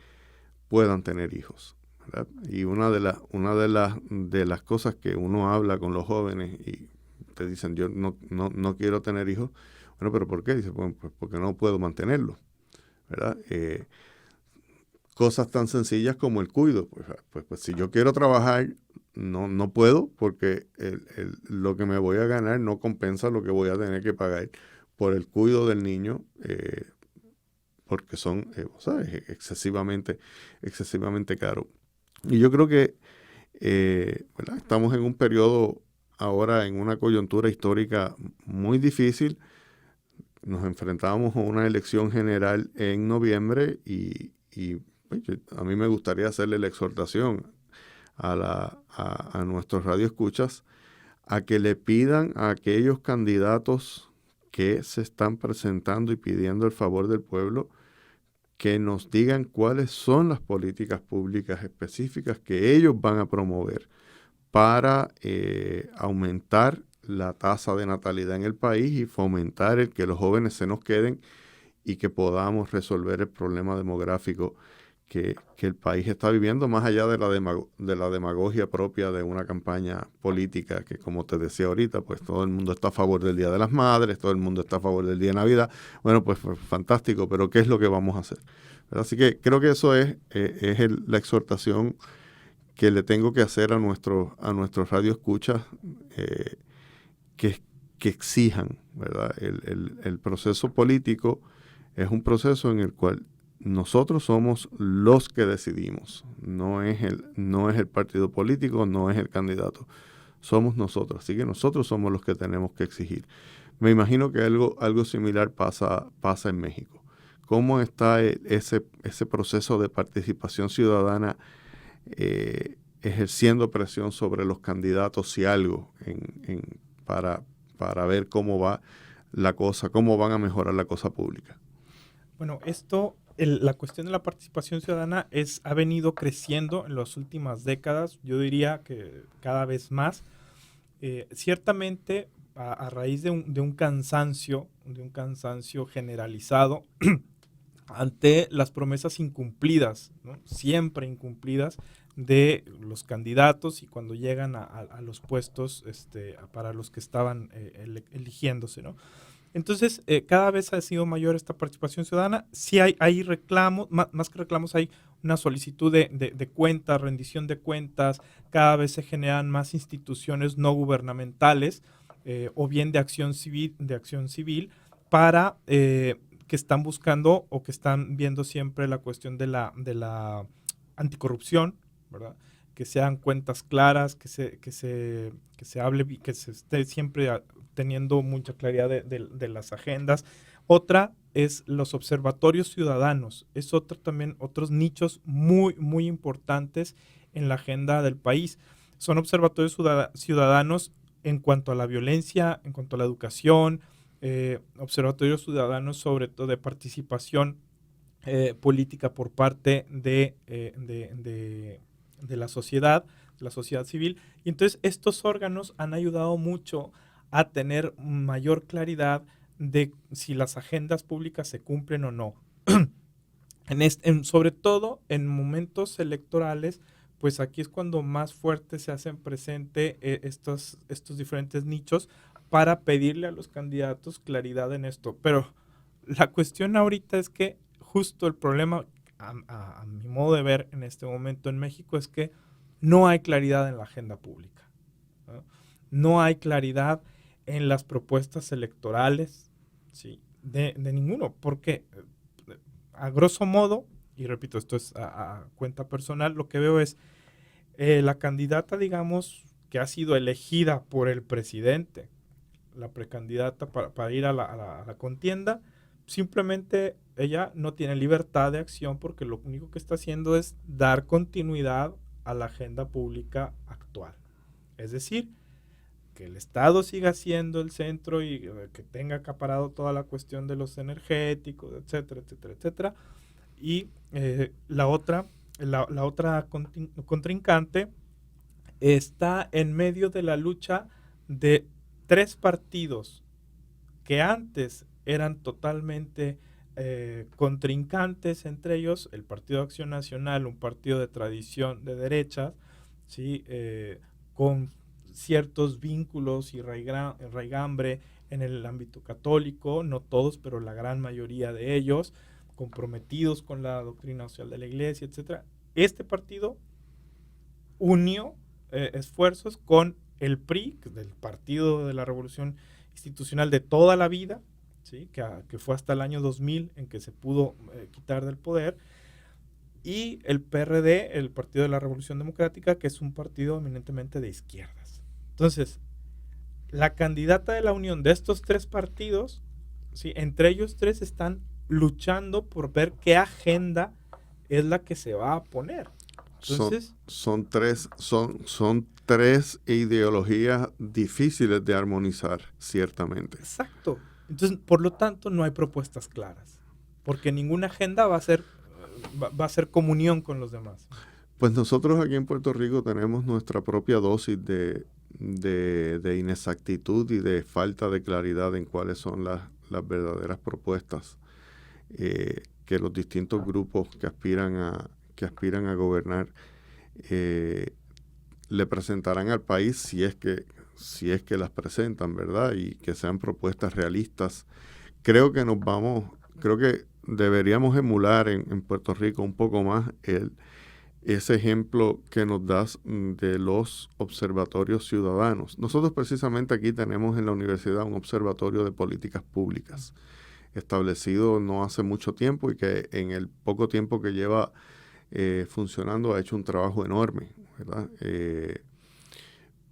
puedan tener hijos, ¿verdad? Y una de las cosas que uno habla con los jóvenes y te dicen, yo no quiero tener hijos. Bueno, ¿pero por qué? Dice, bueno, pues porque no puedo mantenerlos, ¿verdad? Cosas tan sencillas como el cuido. Pues si yo quiero trabajar, no puedo, porque lo que me voy a ganar no compensa lo que voy a tener que pagar por el cuidado del niño, porque son ¿sabes? excesivamente caros. Y yo creo que ¿verdad? Estamos en un periodo ahora, en una coyuntura histórica muy difícil. Nos enfrentábamos a una elección general en noviembre y pues, a mí me gustaría hacerle la exhortación a nuestros radioescuchas a que le pidan a aquellos candidatos que se están presentando y pidiendo el favor del pueblo que nos digan cuáles son las políticas públicas específicas que ellos van a promover para aumentar la tasa de natalidad en el país y fomentar el que los jóvenes se nos queden y que podamos resolver el problema demográfico que el país está viviendo, más allá de la demagogia propia de una campaña política que, como te decía ahorita, pues todo el mundo está a favor del Día de las Madres, todo el mundo está a favor del Día de Navidad. Bueno, pues fantástico, pero ¿qué es lo que vamos a hacer? ¿Verdad? Así que creo que eso es la exhortación que le tengo que hacer a nuestros radioescuchas, que exijan, ¿verdad? El proceso político es un proceso en el cual nosotros somos los que decidimos, no es el partido político, no es el candidato, somos nosotros, así que nosotros somos los que tenemos que exigir. Me imagino que algo similar pasa en México. ¿Cómo está ese proceso de participación ciudadana ejerciendo presión sobre los candidatos, si algo, para ver cómo va la cosa, cómo van a mejorar la cosa pública? Bueno, la cuestión de la participación ciudadana ha venido creciendo en las últimas décadas, yo diría que cada vez más. Ciertamente, a raíz de un cansancio generalizado ante las promesas incumplidas, ¿no? Siempre incumplidas, de los candidatos y cuando llegan a los puestos para los que estaban eligiéndose, ¿no? Entonces, cada vez ha sido mayor esta participación ciudadana. Sí hay reclamos, más que reclamos, hay una solicitud de cuentas, rendición de cuentas. Cada vez se generan más instituciones no gubernamentales o bien de acción civil para que están buscando o que están viendo siempre la cuestión de la anticorrupción, ¿verdad? Que sean cuentas claras, que se hable, que se esté siempre teniendo mucha claridad de las agendas. Otra es los observatorios ciudadanos. Es otros nichos muy, muy importantes en la agenda del país. Son observatorios ciudadanos en cuanto a la violencia, en cuanto a la educación, observatorios ciudadanos sobre todo de participación política por parte de la sociedad, la sociedad civil. Y entonces estos órganos han ayudado mucho a tener mayor claridad de si las agendas públicas se cumplen o no. Sobre todo en momentos electorales, pues aquí es cuando más fuerte se hacen presente estos diferentes nichos para pedirle a los candidatos claridad en esto. Pero la cuestión ahorita es que justo el problema, a mi modo de ver en este momento en México, es que no hay claridad en la agenda pública, ¿no? No hay claridad en las propuestas electorales, ¿sí? de ninguno, porque a grosso modo, y repito, esto es a cuenta personal, lo que veo es la candidata, digamos, que ha sido elegida por el presidente, la precandidata para ir a la contienda, simplemente ella no tiene libertad de acción porque lo único que está haciendo es dar continuidad a la agenda pública actual. Es decir, que el Estado siga siendo el centro y que tenga acaparado toda la cuestión de los energéticos, etcétera, etcétera, etcétera. Y la otra contrincante está en medio de la lucha de 3 partidos que antes eran totalmente contrincantes entre ellos, el Partido de Acción Nacional, un partido de tradición de derechas, ¿sí? Con ciertos vínculos y raigambre en el ámbito católico, no todos, pero la gran mayoría de ellos, comprometidos con la doctrina social de la Iglesia, etc. Este partido unió esfuerzos con el PRI, del Partido de la Revolución Institucional de toda la vida, ¿sí? que fue hasta el año 2000 en que se pudo quitar del poder, y el PRD, el Partido de la Revolución Democrática, que es un partido eminentemente de izquierdas. Entonces, la candidata de la unión de estos 3 partidos, ¿sí? Entre ellos 3 están luchando por ver qué agenda es la que se va a poner. Entonces, son tres ideologías difíciles de armonizar, ciertamente. Exacto. Entonces, por lo tanto, no hay propuestas claras, porque ninguna agenda va a ser comunión con los demás. Pues nosotros aquí en Puerto Rico tenemos nuestra propia dosis de inexactitud y de falta de claridad en cuáles son las verdaderas propuestas que los distintos grupos que aspiran a gobernar le presentarán al país si es que las presentan, ¿verdad? Y que sean propuestas realistas. Creo que deberíamos emular en Puerto Rico un poco más ese ejemplo que nos das de los observatorios ciudadanos. Nosotros precisamente aquí tenemos en la universidad un observatorio de políticas públicas establecido no hace mucho tiempo y que en el poco tiempo que lleva funcionando ha hecho un trabajo enorme, ¿verdad?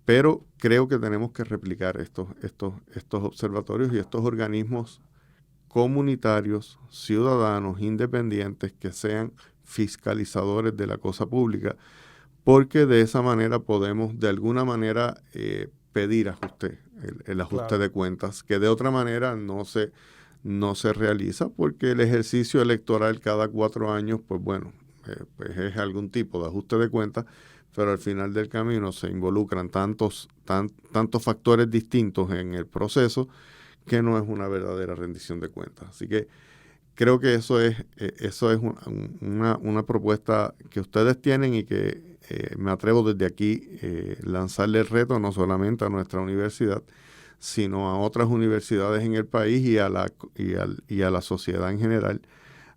Pero creo que tenemos que replicar estos observatorios y estos organismos comunitarios, ciudadanos, independientes, que sean fiscalizadores de la cosa pública, porque de esa manera podemos de alguna manera pedir ajuste, el ajuste Claro. de cuentas, que de otra manera no se realiza, porque el ejercicio electoral cada 4 años, pues bueno, pues es algún tipo de ajuste de cuentas, pero al final del camino se involucran tantos factores distintos en el proceso que no es una verdadera rendición de cuentas. Así que creo que eso es una propuesta que ustedes tienen y que me atrevo desde aquí lanzarle el reto no solamente a nuestra universidad, sino a otras universidades en el país y a la sociedad en general,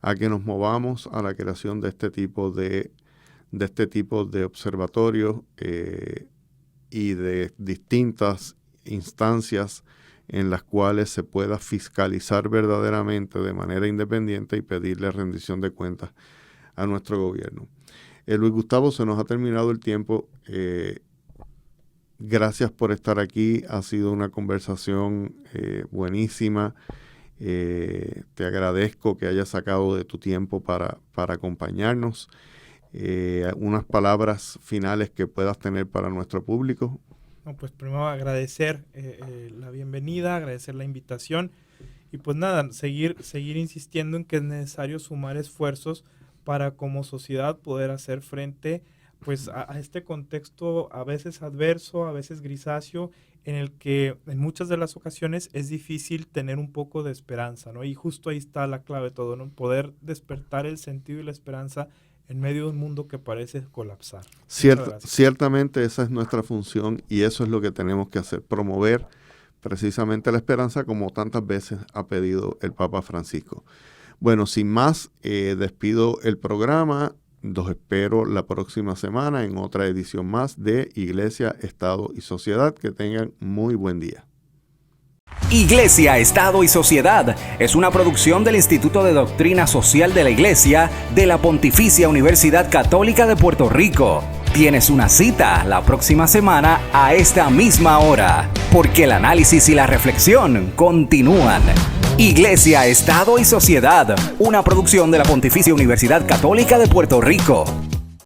a que nos movamos a la creación de este tipo de observatorios y de distintas instancias en las cuales se pueda fiscalizar verdaderamente de manera independiente y pedirle rendición de cuentas a nuestro gobierno. Luis Gustavo, se nos ha terminado el tiempo. Gracias por estar aquí. Ha sido una conversación buenísima. Te agradezco que hayas sacado de tu tiempo para acompañarnos. Unas palabras finales que puedas tener para nuestro público. No, pues primero agradecer la bienvenida, agradecer la invitación y pues nada, seguir insistiendo en que es necesario sumar esfuerzos para como sociedad poder hacer frente pues a este contexto a veces adverso, a veces grisáceo, en el que en muchas de las ocasiones es difícil tener un poco de esperanza, ¿no? Y justo ahí está la clave de todo, ¿no? Poder despertar el sentido y la esperanza en medio de un mundo que parece colapsar. Ciertamente esa es nuestra función y eso es lo que tenemos que hacer, promover precisamente la esperanza como tantas veces ha pedido el Papa Francisco. Bueno, sin más, despido el programa. Los espero la próxima semana en otra edición más de Iglesia, Estado y Sociedad. Que tengan muy buen día. Iglesia, Estado y Sociedad es una producción del Instituto de Doctrina Social de la Iglesia de la Pontificia Universidad Católica de Puerto Rico. Tienes una cita la próxima semana a esta misma hora, porque el análisis y la reflexión continúan. Iglesia, Estado y Sociedad, una producción de la Pontificia Universidad Católica de Puerto Rico.